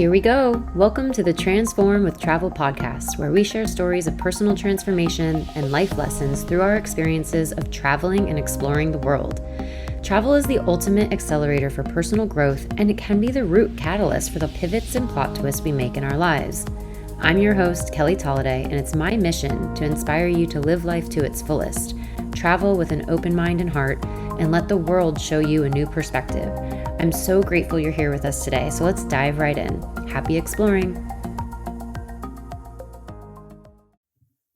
Here we go. Welcome to the Transform with Travel podcast, where we share stories of personal transformation and life lessons through our experiences of traveling and exploring the world. Travel is the ultimate accelerator for personal growth, and it can be the root catalyst for the pivots and plot twists we make in our lives. I'm your host, Kelly Tolliday, and it's my mission to inspire you to live life to its fullest, travel with an open mind and heart, and let the world show you a new perspective. I'm so grateful you're here with us today, so let's dive right in. Happy exploring.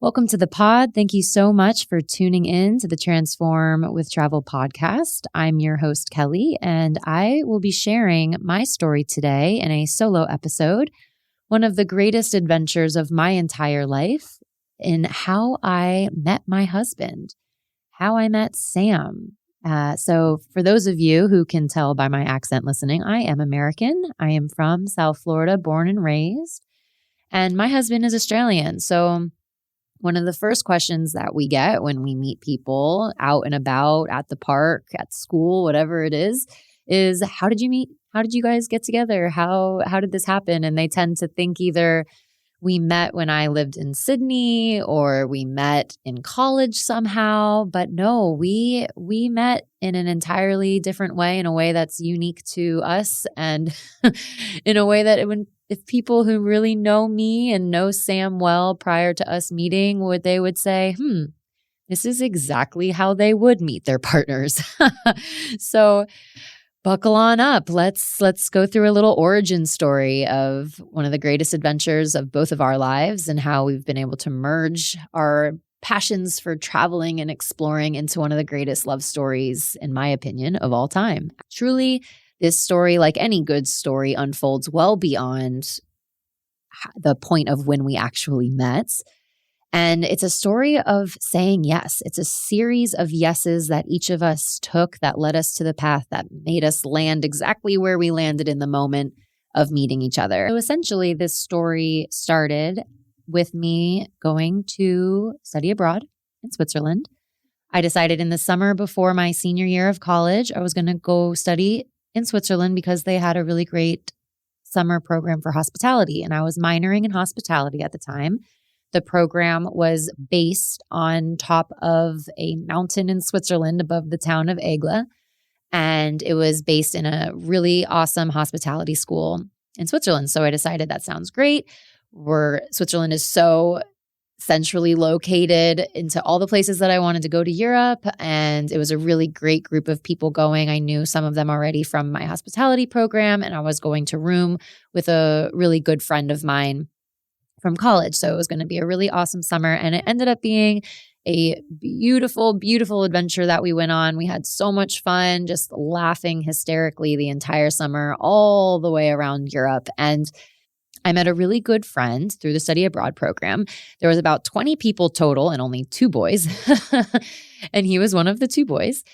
Welcome to the pod. Thank you so much for tuning in to the Transform with Travel podcast. I'm your host, Kelly, and I will be sharing my story today in a solo episode, one of the greatest adventures of my entire life, in how I met my husband, how I met Sam. So for those of you who can tell by my accent listening, I am American. I am from South Florida, born and raised, and my husband is Australian. So one of the first questions that we get when we meet people out and about, at the park, at school, whatever it is how did you meet? How did you guys get together? How did this happen? And they tend to think either we met when I lived in Sydney or we met in college somehow. But no, we met in an entirely different way, in a way that's unique to us, and in a way that if people who really know me and know Sam well prior to us meeting, they would say, this is exactly how they would meet their partners. So buckle on up. Let's go through a little origin story of one of the greatest adventures of both of our lives and how we've been able to merge our passions for traveling and exploring into one of the greatest love stories, in my opinion, of all time. Truly, this story, like any good story, unfolds well beyond the point of when we actually met. And it's a story of saying yes. It's a series of yeses that each of us took that led us to the path that made us land exactly where we landed in the moment of meeting each other. So essentially, this story started with me going to study abroad in Switzerland. I decided in the summer before my senior year of college, I was going to go study in Switzerland because they had a really great summer program for hospitality. And I was minoring in hospitality at the time. The program was based on top of a mountain in Switzerland above the town of Aigle. And it was based in a really awesome hospitality school in Switzerland. So I decided that sounds great. Switzerland is so centrally located into all the places that I wanted to go to Europe. And it was a really great group of people going. I knew some of them already from my hospitality program, and I was going to room with a really good friend of mine from college. So it was going to be a really awesome summer. And it ended up being a beautiful, beautiful adventure that we went on. We had so much fun, just laughing hysterically the entire summer, all the way around Europe. And I met a really good friend through the study abroad program. There was about 20 people total and only 2 boys. And he was one of the 2 boys.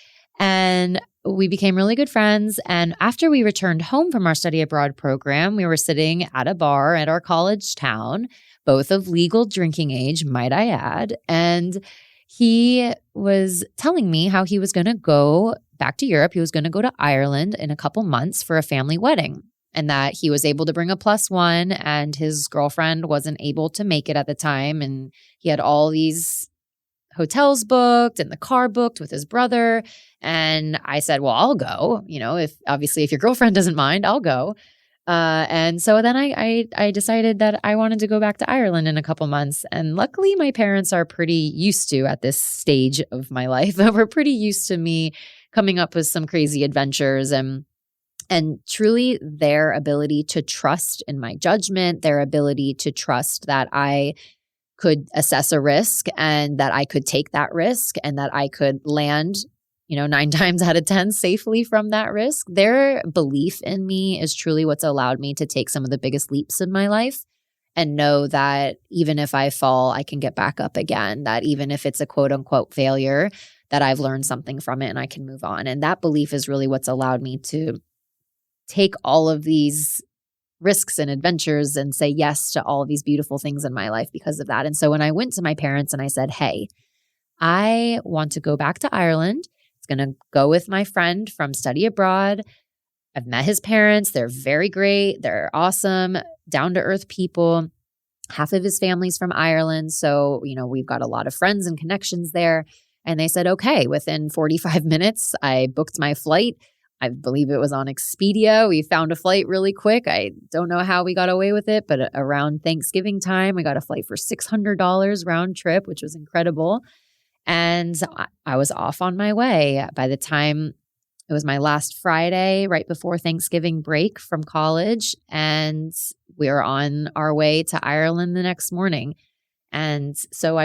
And we became really good friends. And after we returned home from our study abroad program, we were sitting at a bar at our college town, both of legal drinking age, might I add. And he was telling me how he was going to go back to Europe. He was going to go to Ireland in a couple months for a family wedding, and that he was able to bring a +1, and his girlfriend wasn't able to make it at the time. And he had all these hotels booked and the car booked with his brother. And I said, well, I'll go, if your girlfriend doesn't mind, I'll go. And so then I decided that I wanted to go back to Ireland in a couple months. And luckily my parents are pretty used to, at this stage of my life, we're pretty used to me coming up with some crazy adventures, and truly their ability to trust in my judgment, their ability to trust that I could assess a risk and that I could take that risk and that I could land, 9 times out of 10 safely from that risk. Their belief in me is truly what's allowed me to take some of the biggest leaps in my life and know that even if I fall, I can get back up again, that even if it's a quote unquote failure, that I've learned something from it and I can move on. And that belief is really what's allowed me to take all of these risks and adventures and say yes to all of these beautiful things in my life because of that. And so when I went to my parents and I said, hey, I want to go back to Ireland. It's going to go with my friend from study abroad. I've met his parents. They're very great. They're awesome, down-to-earth people. Half of his family's from Ireland. So, we've got a lot of friends and connections there. And they said, okay, within 45 minutes, I booked my flight. I believe it was on Expedia. We found a flight really quick. I don't know how we got away with it, but around Thanksgiving time, we got a flight for $600 round trip, which was incredible. And I was off on my way. By the time it was my last Friday, right before Thanksgiving break from college, and we were on our way to Ireland the next morning. And so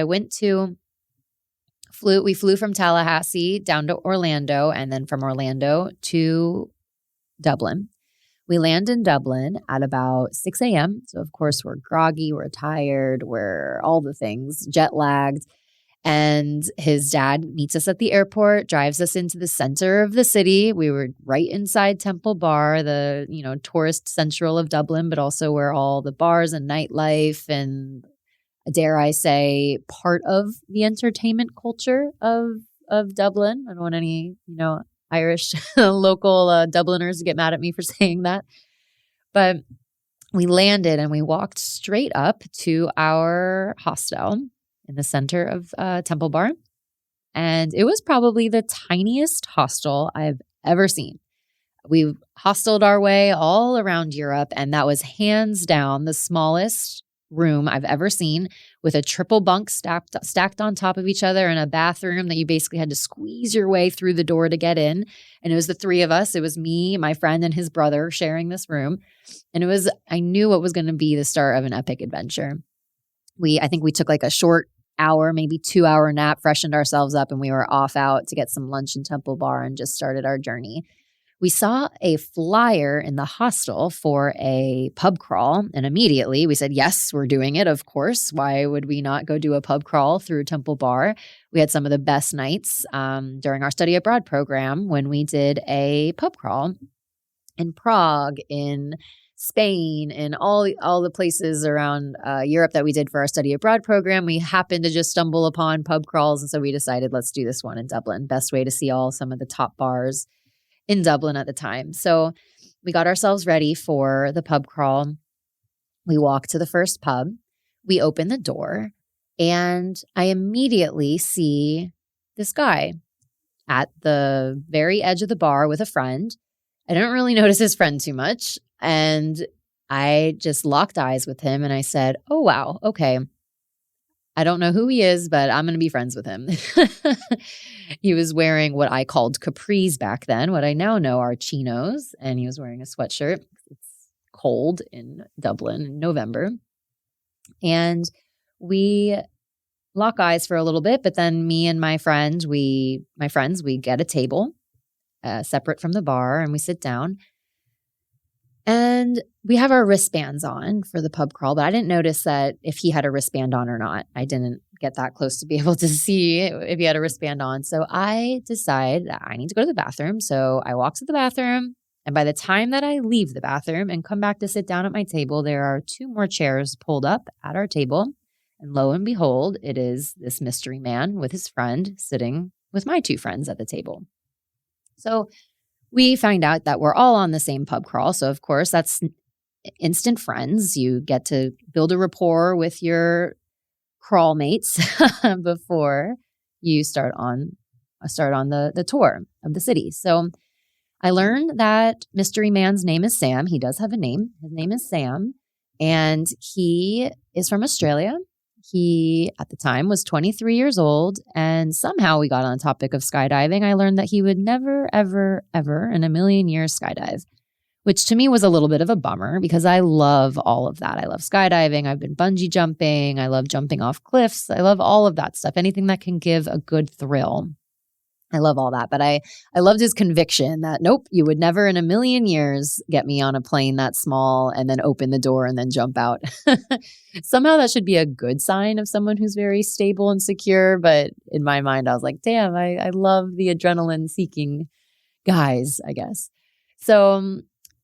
we flew from Tallahassee down to Orlando, and then from Orlando to Dublin. We land in Dublin at about 6 a.m. So, of course, we're groggy, we're tired, we're all the things, jet lagged. And his dad meets us at the airport, drives us into the center of the city. We were right inside Temple Bar, the tourist central of Dublin, but also where all the bars and nightlife and, dare I say, part of the entertainment culture of Dublin. I don't want any Irish local Dubliners to get mad at me for saying that. But we landed and we walked straight up to our hostel in the center of Temple Bar. And it was probably the tiniest hostel I've ever seen. We hosteled our way all around Europe, and that was hands down the smallest room I've ever seen, with a triple bunk stacked on top of each other, and a bathroom that you basically had to squeeze your way through the door to get in. And it was the three of us. It was me, my friend, and his brother sharing this room. And I knew it was going to be the start of an epic adventure. I think we took like a short hour, maybe 2-hour nap, freshened ourselves up, and we were off out to get some lunch in Temple Bar and just started our journey. We saw a flyer in the hostel for a pub crawl, and immediately we said, yes, we're doing it, of course. Why would we not go do a pub crawl through Temple Bar? We had some of the best nights during our study abroad program when we did a pub crawl in Prague, in Spain, and all the places around Europe that we did for our study abroad program. We happened to just stumble upon pub crawls, and so we decided, let's do this one in Dublin. Best way to see some of the top bars in Dublin at the time. So we got ourselves ready for the pub crawl. We walked to the first pub. We open the door, and I immediately see this guy at the very edge of the bar with a friend. I didn't really notice his friend too much, and I just locked eyes with him, and I said, oh, wow, okay. I don't know who he is, but I'm going to be friends with him. He was wearing what I called capris back then, what I now know are chinos, and he was wearing a sweatshirt. It's cold in Dublin in November. And we lock eyes for a little bit, but then me and my friends, we get a table separate from the bar, and we sit down. And we have our wristbands on for the pub crawl, but I didn't notice that if he had a wristband on or not. I didn't get that close to be able to see if he had a wristband on. So I decide that I need to go to the bathroom. So I walk to the bathroom, and by the time that I leave the bathroom and come back to sit down at my table, there are 2 more chairs pulled up at our table. And lo and behold, it is this mystery man with his friend sitting with my 2 friends at the table. So we find out that we're all on the same pub crawl. So, of course, that's instant friends. You get to build a rapport with your crawl mates before you start on the tour of the city. So I learned that mystery man's name is Sam. He does have a name. His name is Sam, and he is from Australia. He, at the time, was 23 years old, and somehow we got on the topic of skydiving. I learned that he would never, ever, ever in a million years skydive, which to me was a little bit of a bummer because I love all of that. I love skydiving. I've been bungee jumping. I love jumping off cliffs. I love all of that stuff, anything that can give a good thrill. I love all that. But I loved his conviction that, nope, you would never in a million years get me on a plane that small and then open the door and then jump out. Somehow that should be a good sign of someone who's very stable and secure. But in my mind, I was like, damn, I love the adrenaline-seeking guys, I guess. So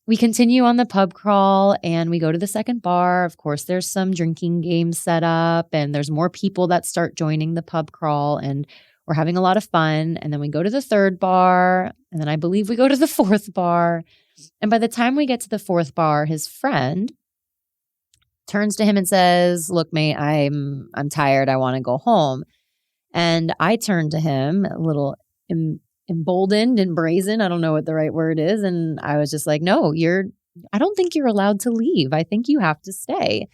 we continue on the pub crawl and we go to the second bar. Of course, there's some drinking games set up and there's more people that start joining the pub crawl, and we're having a lot of fun. And then we go to the third bar, and then I believe we go to the fourth bar. And by the time we get to the fourth bar, his friend turns to him and says, "Look, mate, I'm tired. I want to go home." And I turned to him a little emboldened and brazen. I don't know what the right word is. And I was just like, "No, I don't think you're allowed to leave. I think you have to stay."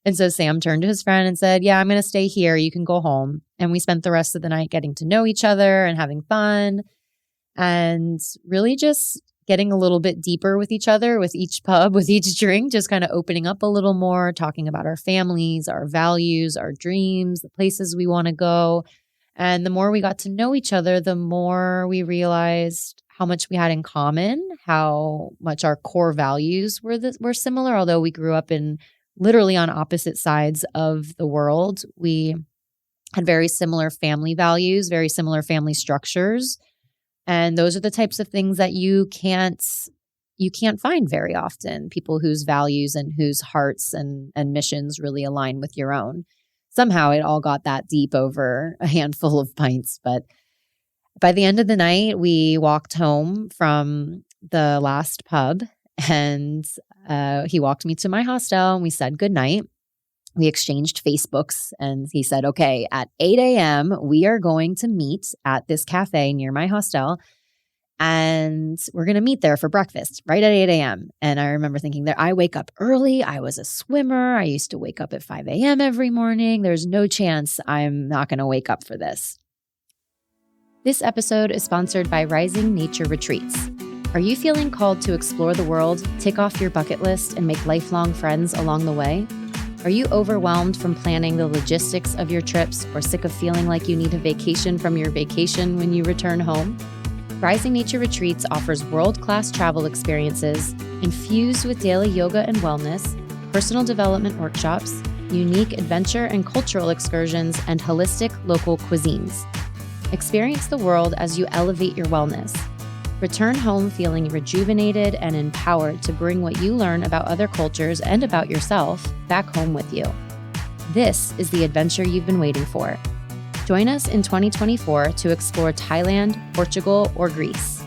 And so Sam turned to his friend and said, "Yeah, I'm going to stay here. You can go home." And we spent the rest of the night getting to know each other and having fun and really just getting a little bit deeper with each other, with each pub, with each drink, just kind of opening up a little more, talking about our families, our values, our dreams, the places we want to go. And the more we got to know each other, the more we realized how much we had in common, how much our core values were similar, although we grew up in literally on opposite sides of the world. We had very similar family values, very similar family structures. And those are the types of things that you can't find very often, people whose values and whose hearts and missions really align with your own. Somehow it all got that deep over a handful of pints. But by the end of the night, we walked home from the last pub and he walked me to my hostel and we said goodnight. We exchanged Facebooks and he said, "Okay, at 8 a.m., we are going to meet at this cafe near my hostel and we're going to meet there for breakfast right at 8 a.m. And I remember thinking that I wake up early. I was a swimmer. I used to wake up at 5 a.m. every morning. There's no chance I'm not going to wake up for this. This episode is sponsored by Rising Nature Retreats. Are you feeling called to explore the world, tick off your bucket list, and make lifelong friends along the way? Are you overwhelmed from planning the logistics of your trips or sick of feeling like you need a vacation from your vacation when you return home? Rising Nature Retreats offers world-class travel experiences infused with daily yoga and wellness, personal development workshops, unique adventure and cultural excursions, and holistic local cuisines. Experience the world as you elevate your wellness. Return home feeling rejuvenated and empowered to bring what you learn about other cultures and about yourself back home with you. This is the adventure you've been waiting for. Join us in 2024 to explore Thailand, Portugal, or Greece.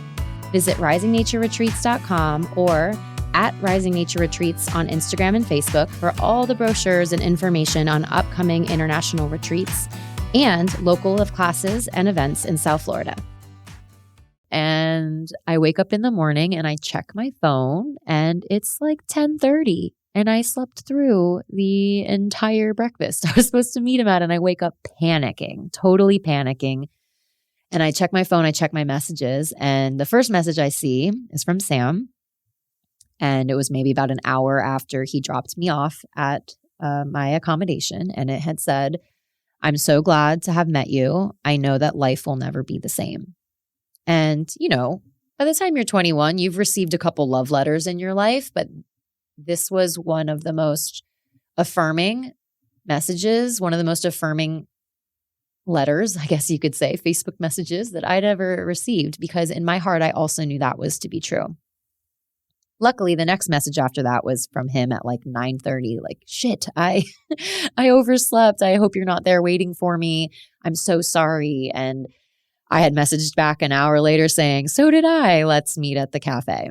Visit risingnatureretreats.com or at Rising Nature Retreats on Instagram and Facebook for all the brochures and information on upcoming international retreats and local classes and events in South Florida. And I wake up in the morning and I check my phone and it's like 10:30 and I slept through the entire breakfast I was supposed to meet him at. And I wake up panicking, totally panicking. And I check my phone, I check my messages. And the first message I see is from Sam. And it was maybe about an hour after he dropped me off at my accommodation. And it had said, "I'm so glad to have met you. I know that life will never be the same." And, by the time you're 21, you've received a couple love letters in your life, but this was one of the most affirming messages, one of the most affirming letters, I guess you could say, Facebook messages that I'd ever received, because in my heart, I also knew that was to be true. Luckily, the next message after that was from him at like 9:30, like, "Shit, I overslept. I hope you're not there waiting for me. I'm so sorry." And I had messaged back an hour later saying, "So did I. Let's meet at the cafe."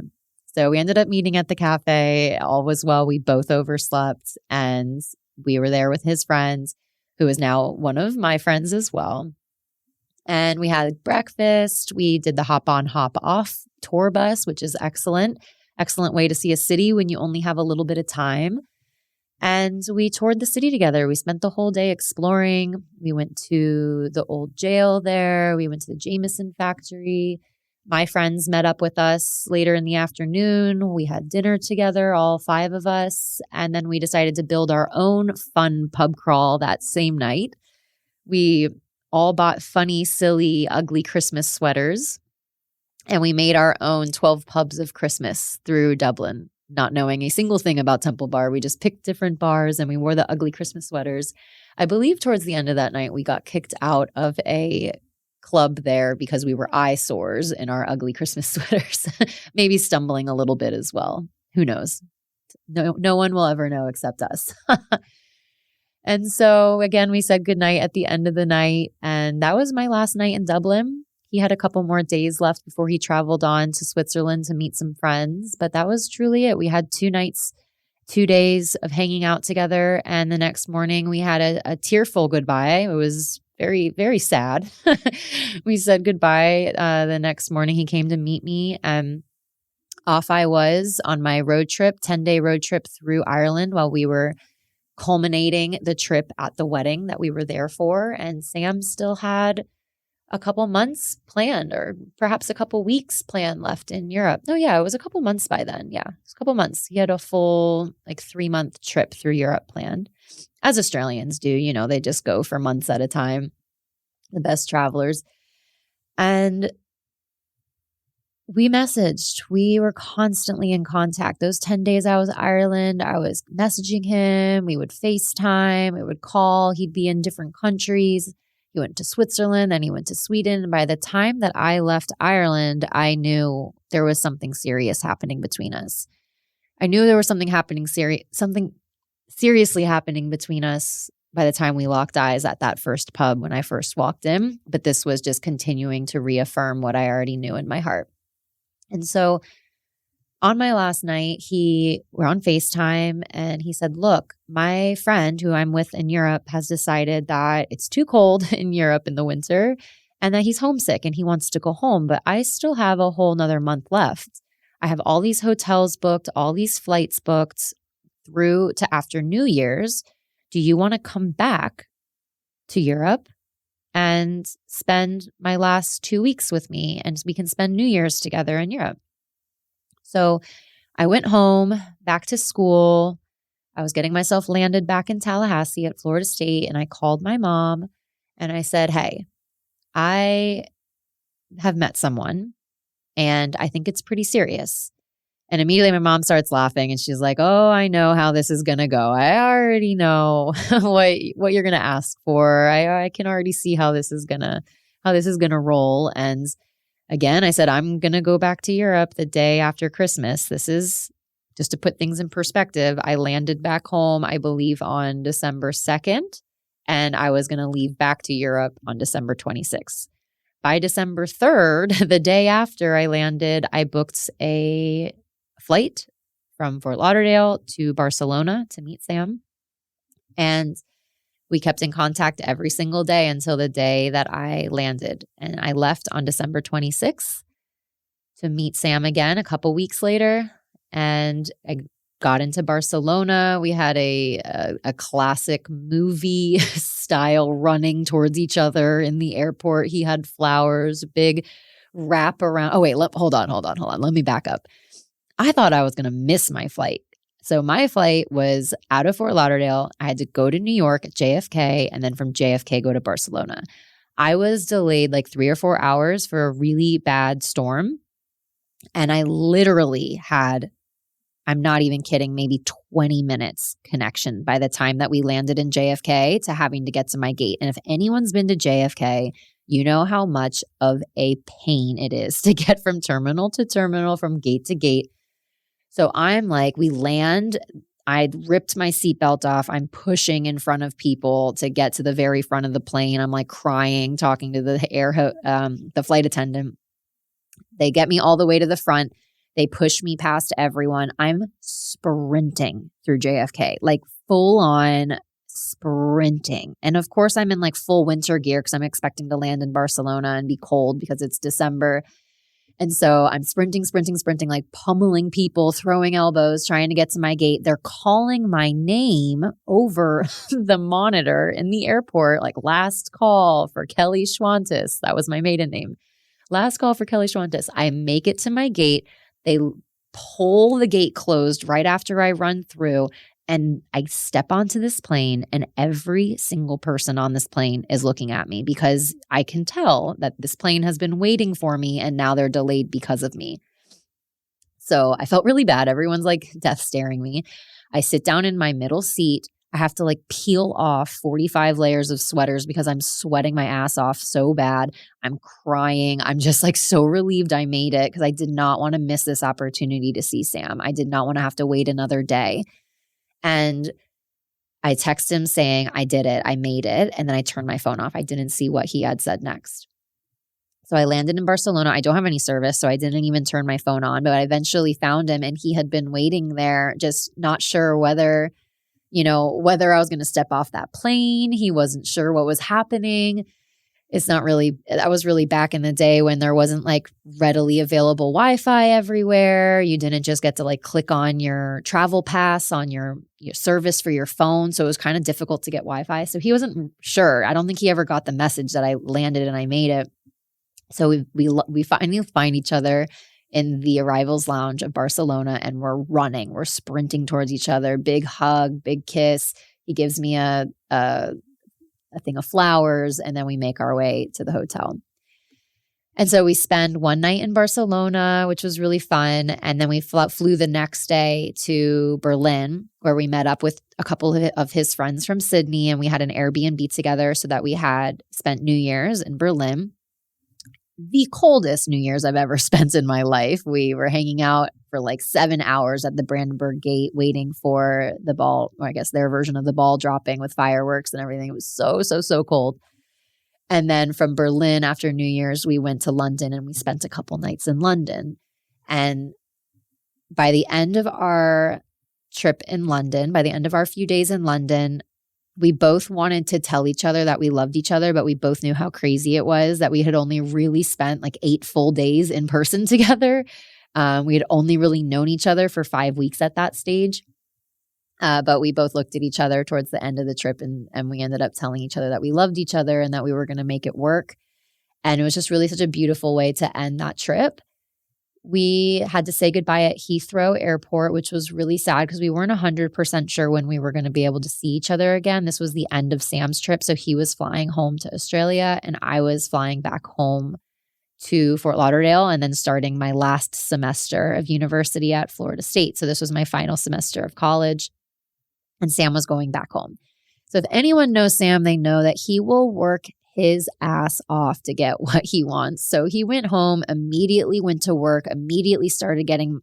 So we ended up meeting at the cafe. All was well. We both overslept and we were there with his friend, who is now one of my friends as well. And we had breakfast. We did the hop on, hop off tour bus, which is excellent. Excellent way to see a city when you only have a little bit of time. And we toured the city together. We spent the whole day exploring. We went to the old jail there. We went to the Jameson factory. My friends met up with us later in the afternoon. We had dinner together, all 5 of us. And then we decided to build our own fun pub crawl that same night. We all bought funny, silly, ugly Christmas sweaters. And we made our own 12 pubs of Christmas through Dublin. Not knowing a single thing about Temple Bar. We just picked different bars and we wore the ugly Christmas sweaters. I believe towards the end of that night, we got kicked out of a club there because we were eyesores in our ugly Christmas sweaters. Maybe stumbling a little bit as well. Who knows? No one will ever know except us. And so again, we said goodnight at the end of the night. And that was my last night in Dublin. He had a couple more days left before he traveled on to Switzerland to meet some friends, but that was truly it. We had 2 nights, 2 days of hanging out together. And the next morning we had a tearful goodbye. It was very, very sad. We said goodbye. The next morning he came to meet me, and off I was on my road trip, 10-day road trip through Ireland while we were culminating the trip at the wedding that we were there for. And Sam still had a couple months planned, or perhaps a couple weeks planned left in Europe. No, yeah, it was a couple months by then. Yeah, it was a couple months. He had a full 3-month trip through Europe planned, as Australians do. You know, they just go for months at a time, the best travelers. And we messaged. We were constantly in contact. Those 10 days I was in Ireland, I was messaging him. We would FaceTime. We would call. He'd be in different countries. He went to Switzerland, then he went to Sweden. And by the time that I left Ireland, I knew there was something serious happening between us. I knew there was something seriously happening between us by the time we locked eyes at that first pub when I first walked in. But this was just continuing to reaffirm what I already knew in my heart. And so on my last night, we're on FaceTime, and he said, look, my friend who I'm with in Europe has decided that it's too cold in Europe in the winter and that he's homesick and he wants to go home. But I still have a whole nother month left. I have all these hotels booked, all these flights booked through to after New Year's. Do you want to come back to Europe and spend my last 2 weeks with me, and we can spend New Year's together in Europe? So I went home, back to school. I was getting myself landed back in Tallahassee at Florida State, and I called my mom and I said, hey, I have met someone and I think it's pretty serious. And immediately my mom starts laughing and she's like, oh, I know how this is going to go. I already know what you're going to ask for. I can already see how this is going to roll. And again, I said, I'm going to go back to Europe the day after Christmas. This is just to put things in perspective. I landed back home, I believe, on December 2nd, and I was going to leave back to Europe on December 26th. By December 3rd, the day after I landed, I booked a flight from Fort Lauderdale to Barcelona to meet Sam. And we kept in contact every single day until the day that I landed. And I left on December 26th to meet Sam again a couple weeks later. And I got into Barcelona. We had a classic movie style running towards each other in the airport. He had flowers, big wrap around. Oh, wait, hold on. Let me back up. I thought I was going to miss my flight. So my flight was out of Fort Lauderdale. I had to go to New York at JFK, and then from JFK go to Barcelona. I was delayed 3 or 4 hours for a really bad storm. And I literally had, I'm not even kidding, maybe 20 minutes connection by the time that we landed in JFK to having to get to my gate. And if anyone's been to JFK, you know how much of a pain it is to get from terminal to terminal, from gate to gate. So I'm we land, I'd ripped my seatbelt off. I'm pushing in front of people to get to the very front of the plane. I'm crying, talking to the flight attendant. They get me all the way to the front. They push me past everyone. I'm sprinting through JFK, full on sprinting. And of course I'm in full winter gear because I'm expecting to land in Barcelona and be cold because it's December. And so I'm sprinting, pummeling people, throwing elbows, trying to get to my gate. They're calling my name over the monitor in the airport, last call for Kelly Schwantes. That was my maiden name. Last call for Kelly Schwantes. I make it to my gate. They pull the gate closed right after I run through, and I step onto this plane, and every single person on this plane is looking at me because I can tell that this plane has been waiting for me and now they're delayed because of me. So I felt really bad. Everyone's death staring me. I sit down in my middle seat. I have to peel off 45 layers of sweaters because I'm sweating my ass off so bad. I'm crying. I'm just so relieved I made it because I did not want to miss this opportunity to see Sam. I did not want to have to wait another day. And I text him saying, I did it. I made it. And then I turned my phone off. I didn't see what he had said next. So I landed in Barcelona. I don't have any service, so I didn't even turn my phone on, but I eventually found him, and he had been waiting there, just not sure whether I was going to step off that plane. He wasn't sure what was happening. That was really back in the day when there wasn't like readily available Wi-Fi everywhere. You didn't just get to like click on your travel pass on your service for your phone. So it was kind of difficult to get Wi-Fi. So he wasn't sure. I don't think he ever got the message that I landed and I made it. So we finally find each other in the arrivals lounge of Barcelona, and we're sprinting towards each other. Big hug, big kiss. He gives me a thing of flowers, and then we make our way to the hotel. And so we spend one night in Barcelona, which was really fun. And then we flew the next day to Berlin, where we met up with a couple of his friends from Sydney, and we had an Airbnb together so that we had spent New Year's in Berlin. The coldest New Year's I've ever spent in my life. We were hanging out for like 7 hours at the Brandenburg Gate waiting for the ball, or I guess their version of the ball dropping with fireworks and everything. It was so cold. And then from Berlin after New Year's, we went to London and we spent a couple nights in London. And by the end of our trip in London, by the end of our few days in London, we both wanted to tell each other that we loved each other, but we both knew how crazy it was that we had only really spent like 8 full days in person together. We had only really known each other for 5 weeks at that stage. But we both looked at each other towards the end of the trip, and we ended up telling each other that we loved each other and that we were going to make it work. And it was just really such a beautiful way to end that trip. We had to say goodbye at Heathrow Airport, which was really sad because we weren't 100% sure when we were going to be able to see each other again. This was the end of Sam's trip. So he was flying home to Australia and I was flying back home to Fort Lauderdale and then starting my last semester of university at Florida State. So this was my final semester of college and Sam was going back home. So if anyone knows Sam, they know that he will work his ass off to get what he wants. So he went home, immediately went to work, immediately started getting,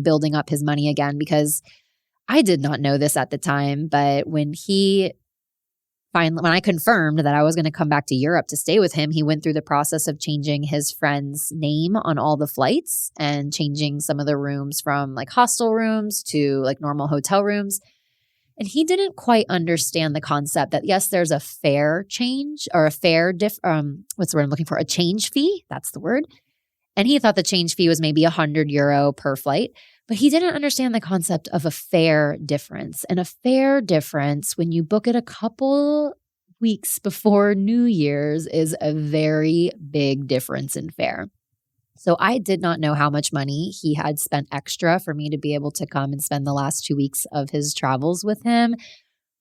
building up his money again, because I did not know this at the time. But when I confirmed that I was going to come back to Europe to stay with him, he went through the process of changing his friend's name on all the flights and changing some of the rooms from like hostel rooms to like normal hotel rooms. And he didn't quite understand the concept that, yes, there's a fare change or a fare what's the word I'm looking for? A change fee. That's the word. And he thought the change fee was maybe €100 per flight, but he didn't understand the concept of a fare difference. And a fare difference, when you book it a couple weeks before New Year's, is a very big difference in fare. So I did not know how much money he had spent extra for me to be able to come and spend the last 2 weeks of his travels with him.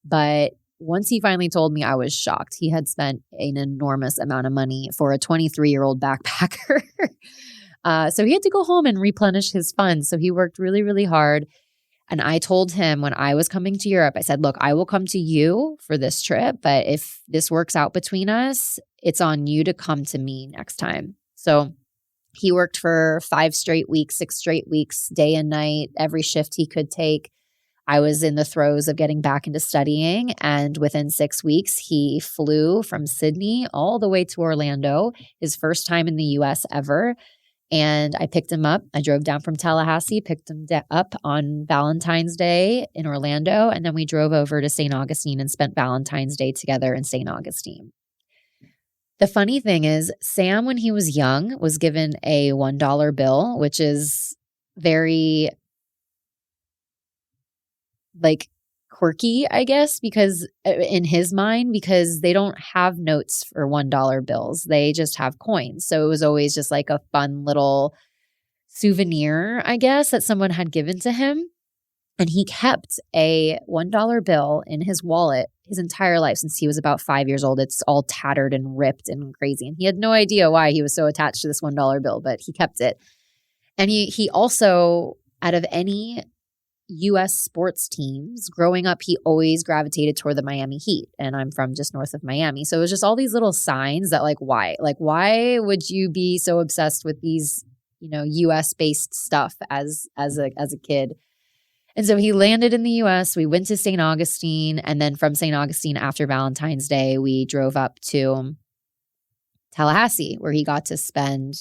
But once he finally told me, I was shocked. He had spent an enormous amount of money for a 23-year-old backpacker. So he had to go home and replenish his funds. So he worked really, really hard. And I told him when I was coming to Europe, I said, look, I will come to you for this trip, but if this works out between us, it's on you to come to me next time. So he worked for 5 straight weeks, 6 straight weeks, day and night, every shift he could take. I was in the throes of getting back into studying. And within 6 weeks, he flew from Sydney all the way to Orlando, his first time in the US ever. And I picked him up. I drove down from Tallahassee, picked him up on Valentine's Day in Orlando. And then we drove over to St. Augustine and spent Valentine's Day together in St. Augustine. The funny thing is, Sam, when he was young, was given a $1 bill, which is very like quirky, I guess, because in his mind, because they don't have notes for $1 bills. They just have coins. So it was always just like a fun little souvenir, I guess, that someone had given to him. And he kept a $1 bill in his wallet his entire life since he was about 5 years old. It's all tattered and ripped and crazy. And he had no idea why he was so attached to this $1 bill, but he kept it. And he also, out of any U.S. sports teams, growing up, he always gravitated toward the Miami Heat. And I'm from just north of Miami. So it was just all these little signs that why? Why would you be so obsessed with these, U.S.-based stuff as a kid? And so he landed in the U.S. We went to St. Augustine. And then from St. Augustine, after Valentine's Day, we drove up to Tallahassee, where he got to spend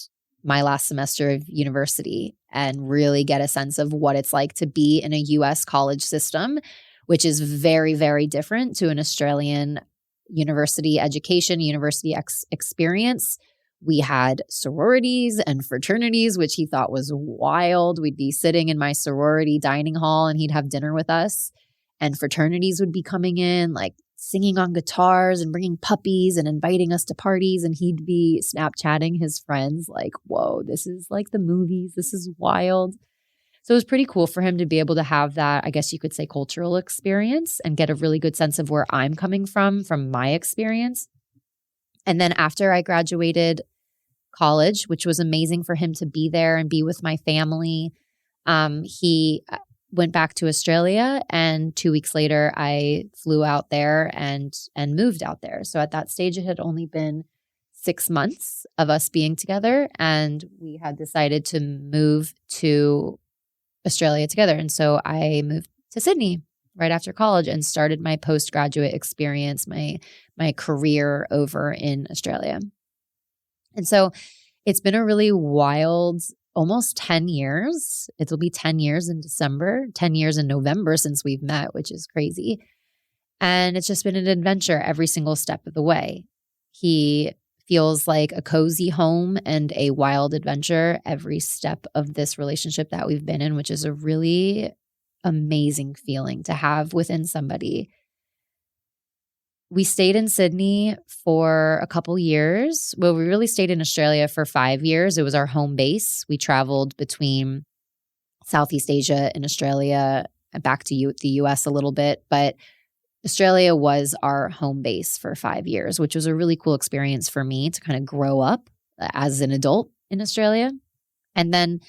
my last semester of university and really get a sense of what it's like to be in a US college system, which is very, very different to an Australian university education, university experience. We had sororities and fraternities, which he thought was wild. We'd be sitting in my sorority dining hall and he'd have dinner with us, and fraternities would be coming in, like singing on guitars and bringing puppies and inviting us to parties. And he'd be Snapchatting his friends like, whoa, this is like the movies. This is wild. So it was pretty cool for him to be able to have that, I guess you could say, cultural experience and get a really good sense of where I'm coming from my experience. And then after I graduated college, which was amazing for him to be there and be with my family, he went back to Australia, and 2 weeks later I flew out there and moved out there. So at that stage, it had only been 6 months of us being together, and we had decided to move to Australia together. And so I moved to Sydney right after college and started my postgraduate experience, my career over in Australia. And so it's been a really wild almost 10 years. It'll be 10 years in December, 10 years in November since we've met, which is crazy. And it's just been an adventure every single step of the way. He feels like a cozy home and a wild adventure every step of this relationship that we've been in, which is a really amazing feeling to have within somebody. We stayed in Sydney for a couple years. Well, we really stayed in Australia for 5 years. It was our home base. We traveled between Southeast Asia and Australia and back to the US a little bit. But Australia was our home base for 5 years, which was a really cool experience for me to kind of grow up as an adult in Australia. And then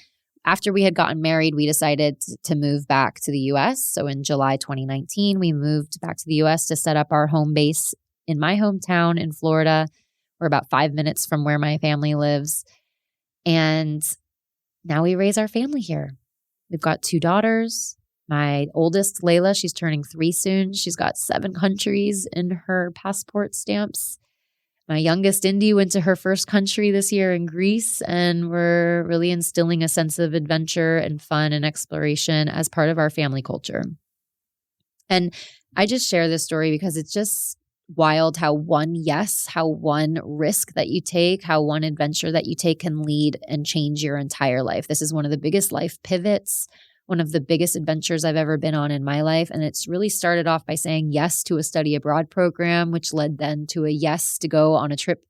after we had gotten married, we decided to move back to the US. So in July 2019, we moved back to the US to set up our home base in my hometown in Florida. We're about 5 minutes from where my family lives. And now we raise our family here. We've got 2 daughters. My oldest, Layla, she's turning 3 soon. She's got 7 countries in her passport stamps. My youngest, Indy, went to her first country this year in Greece, and we're really instilling a sense of adventure and fun and exploration as part of our family culture. And I just share this story because it's just wild how one risk that you take, how one adventure that you take can lead and change your entire life. This is one of the biggest life pivots, one of the biggest adventures I've ever been on in my life. And it's really started off by saying yes to a study abroad program, which led then to a yes to go on a trip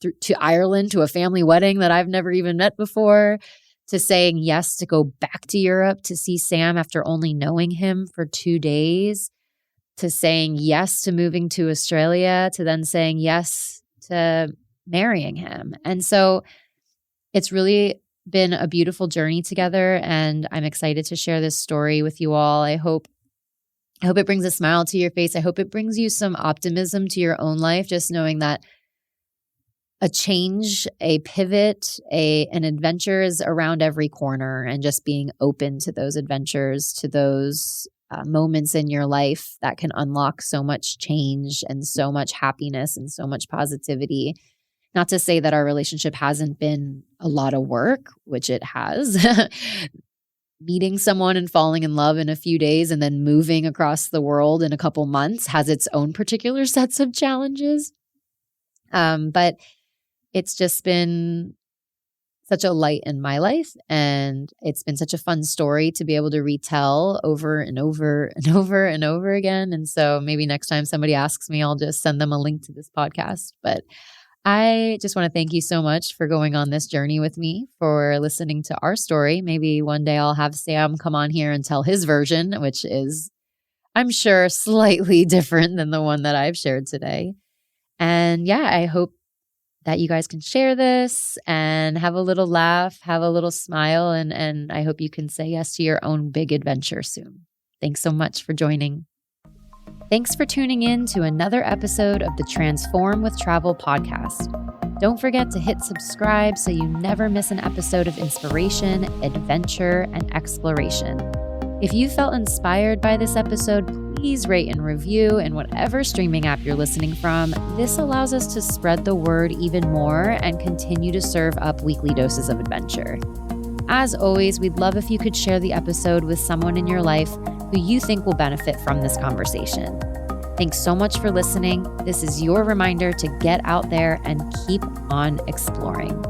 to Ireland to a family wedding that I've never even met before, to saying yes to go back to Europe to see Sam after only knowing him for 2 days, to saying yes to moving to Australia, to then saying yes to marrying him. And so it's really been a beautiful journey together, and I'm excited to share this story with you all. I hope it brings a smile to your face. I hope it brings you some optimism to your own life, just knowing that a change, a pivot, an adventure is around every corner, and just being open to those adventures, to those moments in your life that can unlock so much change and so much happiness and so much positivity. Not to say that our relationship hasn't been a lot of work, which it has. Meeting someone and falling in love in a few days and then moving across the world in a couple months has its own particular sets of challenges. But it's just been such a light in my life, and it's been such a fun story to be able to retell over and over and over and over again. And so maybe next time somebody asks me, I'll just send them a link to this podcast. But I just want to thank you so much for going on this journey with me, for listening to our story. Maybe one day I'll have Sam come on here and tell his version, which is, I'm sure, slightly different than the one that I've shared today. And yeah, I hope that you guys can share this and have a little laugh, have a little smile, and I hope you can say yes to your own big adventure soon. Thanks so much for joining. Thanks for tuning in to another episode of the Transform with Travel podcast. Don't forget to hit subscribe so you never miss an episode of inspiration, adventure, and exploration. If you felt inspired by this episode, please rate and review in whatever streaming app you're listening from. This allows us to spread the word even more and continue to serve up weekly doses of adventure. As always, we'd love if you could share the episode with someone in your life who you think will benefit from this conversation. Thanks so much for listening. This is your reminder to get out there and keep on exploring.